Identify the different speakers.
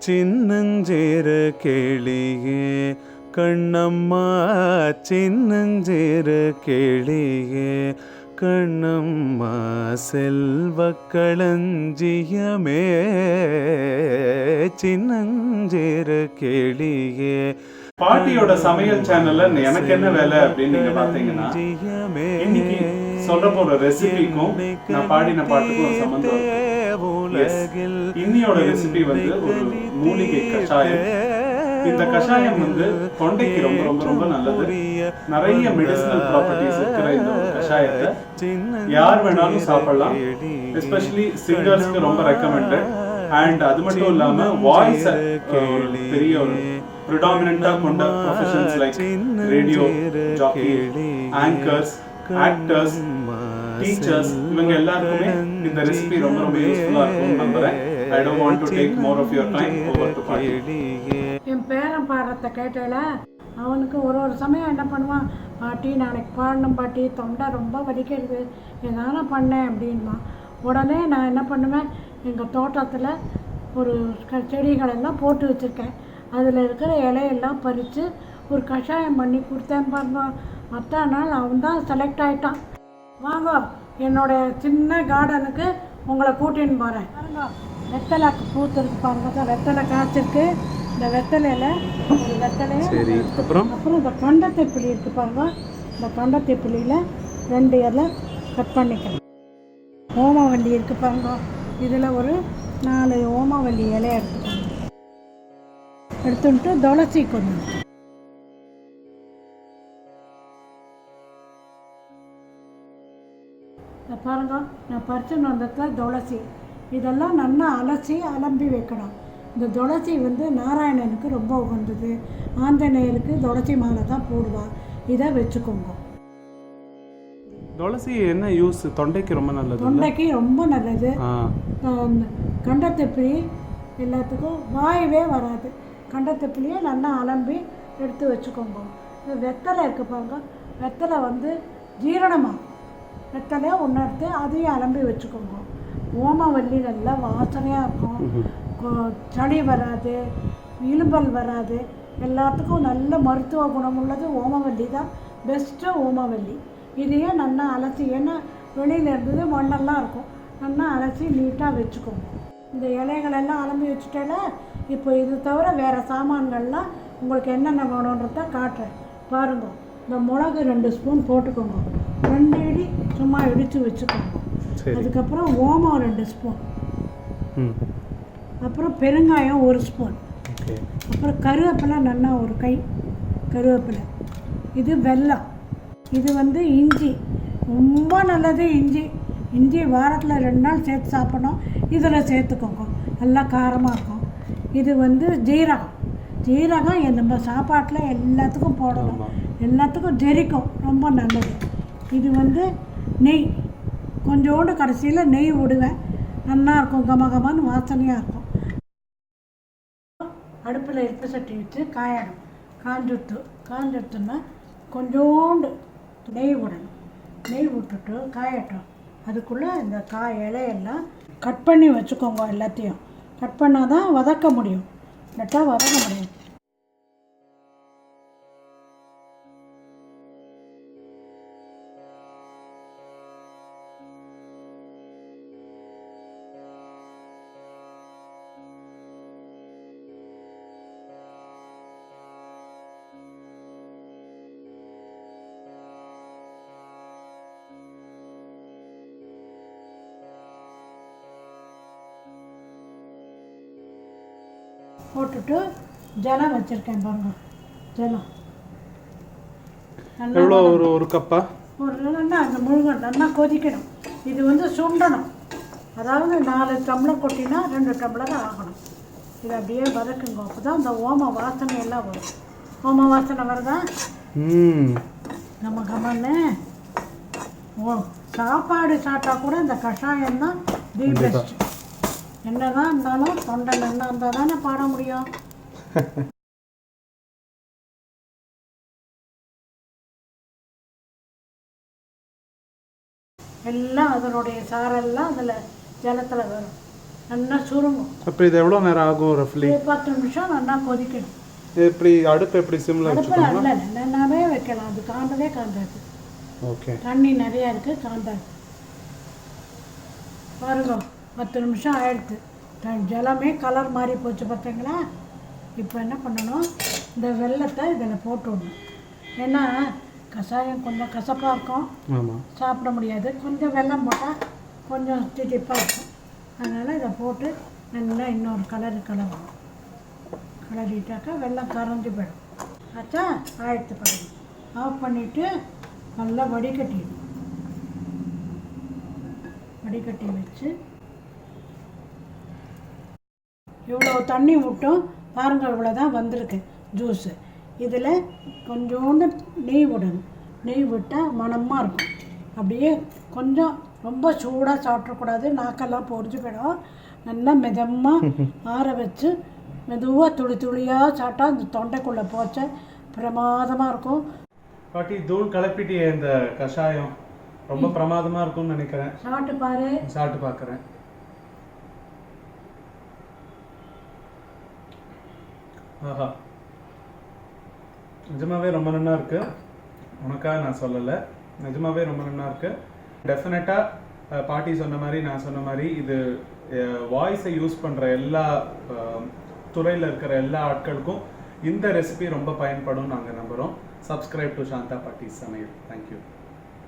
Speaker 1: சின்னஞ்சேர கேளியே கண்ணம்மா சின்னஞ்சேர கேளியே கண்ணம்மா செல்வக்களஞ்சியமே சின்னஞ்சேர கேளியே.
Speaker 2: பாட்டியோட சமையல் சேனல்ல எனக்கு என்ன வேலை அப்படின்னு நீங்க பாத்தீங்கன்னா, இன்னைக்கு சொல்ற போற ரெசிபிக்கும் நான் பாடின பாட்டுக்கும் சம்பந்தம் இருக்கு. இன்னியோட ரெசிபி வந்து ஒரு மூலிகை கஷாயம். இந்த கஷாயம் வந்து தொண்டைக்கு ரொம்ப ரொம்ப ரொம்ப நல்லது. நிறைய மெடிசினல் ப்ராப்பர்ட்டிஸ் இருக்கிற இந்த ஒரு கஷாயத்தை யார் வேணாலும் சாப்பிடலாம். எஸ்பெஷலி சிங்கர்ஸ்க்கு ரொம்ப ரெக்கமெண்டட். அண்ட் அது மட்டும் இல்லாம வாய்ஸ் பெரிய ஒரு predominantly கொண்ட professions like radio jockey, anchors, actors, teachers இவங்க எல்லாருக்குமே இந்த ரெசிபி ரொம்ப ரொம்ப யூஸ்ஃபுல்லா இருக்கும் நம்புறேன். I don't want to take more of your time. Over to Paati.
Speaker 3: என் பேரன் பாடுறத கேட்டால அவனுக்கு ஒரு சமயம் என்ன பண்ணுவான், பாட்டி நாளைக்கு பாடணும் பாட்டி, தொண்டை ரொம்ப வலிக்கிறது, எதனா பண்ணேன் அப்படின்மா. உடனே நான் என்ன பண்ணுவேன், எங்கள் தோட்டத்தில் ஒரு செடிகளெல்லாம் போட்டு வச்சுருக்கேன். அதில் இருக்கிற இலையெல்லாம் பறித்து ஒரு கஷாயம் பண்ணி கொடுத்தேன் பாருங்க. மற்ற நாள் அவன் தான் செலக்ட் ஆகிட்டான். வாங்க என்னோடய சின்ன கார்டனுக்கு உங்களை கூட்டின்னு போகிறேன். பாருங்க வெத்தலை பூத்துருக்கு பாருங்க, வெத்தலை காய்ச்சிருக்கு. இந்த வெத்தலையில் ஒரு வெத்தலையை அப்புறம் இந்த தொண்டைத்தேப்பிலி இருக்குது பாருங்க. இந்த தொண்டைத்தேப்பிலியில் 2 இலை கட் பண்ணிக்கலாம். ஓமவல்லி இருக்குது பாருங்க, இதில் ஒரு 4 ஓமவல்லி இலையை எடுத்துட்டு துளசி கொஞ்சம் பாருங்க. நான் பறிச்சுன்னு வந்ததில் துளசி இதெல்லாம் நல்லா அலசி அலம்பி வைக்கணும். இந்த துளசி வந்து நாராயணனுக்கு ரொம்ப உகந்தது. ஆஞ்சநேயருக்கு துளசி மாலை தான் போடுவாள். இதை வச்சுக்கோங்க.
Speaker 2: துளசி என்ன யூஸ்? தொண்டைக்கு ரொம்ப நல்லது.
Speaker 3: தொண்டைக்கு ரொம்ப நல்லது. கண்டத்தப்பிலி எல்லாத்துக்கும் வாயவே வராது. கண்டத்தப்பிலியே நல்லா அலம்பி எடுத்து வச்சுக்கோங்க. இந்த வெத்தலை இருக்குது பாருங்க, வெத்தலை வந்து ஜீரணமாக வெத்தலையை ஒன்று எடுத்து அதையும் அலம்பி வச்சுக்கோங்க. ஓமவல்லி நல்லா வாசனையாக இருக்கும். சளி வராது, இலும்பல் வராது, எல்லாத்துக்கும் நல்ல மருத்துவ குணம் உள்ளது ஓமவல்லி தான். பெஸ்ட்டு ஓமவல்லி. இதையே நல்லா அலசி, ஏன்னா வெளியில் இருந்தது மண்ணெல்லாம் இருக்கும், நல்லா அலசி நீட்டாக வச்சுக்கோங்க. இந்த இலைகளெல்லாம் அலம்பி வச்சுட்டால இப்போ இது தவிர வேறு சாமான்கள்லாம் உங்களுக்கு என்னென்ன வேணுன்றத காட்டுறேன் பாருங்க. இந்த மிளகு 2 ஸ்பூன் போட்டுக்கோங்க. 2 இடி சும்மா இடித்து வச்சுக்கோங்க. அதுக்கப்புறம் ஓமம் 2 ஸ்பூன், அப்புறம் பெருங்காயம் 1 ஸ்பூன், அப்புறம் கருவேப்பிலை நல்லா ஒரு கை கருவேப்பிலை. இது வெல்லம். இது வந்து இஞ்சி, ரொம்ப நல்லது இஞ்சி. இஞ்சி வாரத்தில் 2 நாள் சேர்த்து சாப்பிடணும். இதில் சேர்த்துக்கோங்க, நல்லா காரமாக இருக்கும். இது வந்து ஜீரகம். ஜீரகம் நம்ம சாப்பாட்டில் எல்லாத்துக்கும் போடணும், எல்லாத்துக்கும் ஜெரிக்கும், ரொம்ப நல்லது. இது வந்து நெய், கொஞ்சோண்டு கடைசியில் நெய் விடுவேன், நல்லாயிருக்கும், கமகமான்னு வாசனையாக இருக்கும். அடுப்பில் இருப்பு சட்டி வச்சு காயணும். காஞ்சுட்டுன்னா கொஞ்சோண்டு நெய் விடணும். நெய் விட்டுட்டு காயட்டும். அதுக்குள்ளே இந்த இலையெல்லாம் கட் பண்ணி வச்சுக்கோங்க. எல்லாத்தையும் கட் பண்ணால் தான் வதக்க முடியும், இல்லாட்டா வதக்க முடியும். போட்டுட்டு ஜலம் வச்சுருக்கேன் பாருங்க. ஜலம்
Speaker 2: எவ்வளோ? ஒரு கப்பா?
Speaker 3: ஒரு நல்லா அந்த முழுங்க நல்லா கொதிக்கணும். இது வந்து சுண்டணும், அதாவது 4 டம்ளர் கொட்டினா 2 டம்ளர் ஆகணும். இது அப்படியே வதக்குங்க. அப்போ தான் அந்த ஓம வாசனை எல்லாம் வரும். ஓம வாசனை வருதா? நம்ம கம்மன்னு சாப்பாடு சாப்பிட்டா கூட இந்த கஷாயம் தான் தி பெஸ்ட். என்ன தான் இருந்தாலும் தொண்டை நல்லா இருந்தால் தானே பாட முடியும். எல்லாம் அதனுடைய சாரெல்லாம் அதில் ஜலத்தில் வரும். நல்லா சுருங்கும்.
Speaker 2: அப்போ இது எவ்வளோ நேரம் ஆகும் ரஃப்லி?
Speaker 3: 10 நிமிஷம் நல்லா கொதிக்கணும்.
Speaker 2: எப்படி அடுப்பு எப்படி சிம்ல
Speaker 3: அடுப்பில் இல்லை நல்லாவே வைக்கலாம், அது காண்டவே காண்டாது.
Speaker 2: ஓகே.
Speaker 3: தண்ணி நிறையா இருக்குது, காண்டாது. பாருங்க 10 நிமிஷம் ஆயிடுது. ஜலமே கலர் மாறி போச்சு பார்த்தீங்களா? இப்போ என்ன பண்ணணும், இந்த வெல்லத்தை இதில் போட்டு விடணும். ஏன்னா கஷாயம் கொஞ்சம் கசப்பாக இருக்கும்,
Speaker 2: ஆமாம்,
Speaker 3: சாப்பிட முடியாது. கொஞ்சம் வெல்லம் போட்டால் கொஞ்சம் திட்டிப்பாக இருக்கும். அதனால் இதை போட்டு நல்லா இன்னொரு கலரணும். கலரிட்டாக்கா வெல்லம் கரைஞ்சி போயிடும். ஆச்சா? ஆயிடுத்து பாருங்க. ஆஃப் பண்ணிவிட்டு நல்லா வடிகட்டிடும். வடிகட்டி வச்சு இவ்வளோ தண்ணி விட்டும் பாருங்கள், இவ்வளோ தான் வந்திருக்கு ஜூஸு. இதில் கொஞ்சோண்டு நெய் விடணும். நெய் விட்டால் மணமாக இருக்கும். அப்படியே கொஞ்சம் ரொம்ப சூடாக சாப்பிடக்கூடாது, நாக்கெல்லாம் பொரிஞ்சு போயிடும். நல்லா மிதமாக ஆற வச்சு மெதுவாக துளி துளியாக சாப்பிட்டா அந்த தொண்டைக்குள்ளே போச்ச பிரமாதமாக இருக்கும்.
Speaker 2: பாட்டி தூள் கலப்பிட்டியே, இந்த கஷாயம் ரொம்ப பிரமாதமாக இருக்கும்னு நினைக்கிறேன்.
Speaker 3: சாப்பிட்டு பாரு.
Speaker 2: சாப்பிட்டு பார்க்குறேன். ஆஹா, நிஜமாவே ரொம்ப நல்லா இருக்கு. உனக்காக நான் சொல்லலை, நிஜமாவே ரொம்ப நல்லா இருக்கு. டெஃபினட்டாக பாட்டி சொன்ன மாதிரி, நான் சொன்ன மாதிரி, இது வாய்ஸை யூஸ் பண்ணுற எல்லா துறையில் இருக்கிற எல்லா ஆட்களுக்கும் இந்த ரெசிபி ரொம்ப பயன்படும் நாங்கள் நம்புகிறோம். சப்ஸ்கிரைப் டு சாந்தா பாட்டி சமையல். தேங்க்யூ.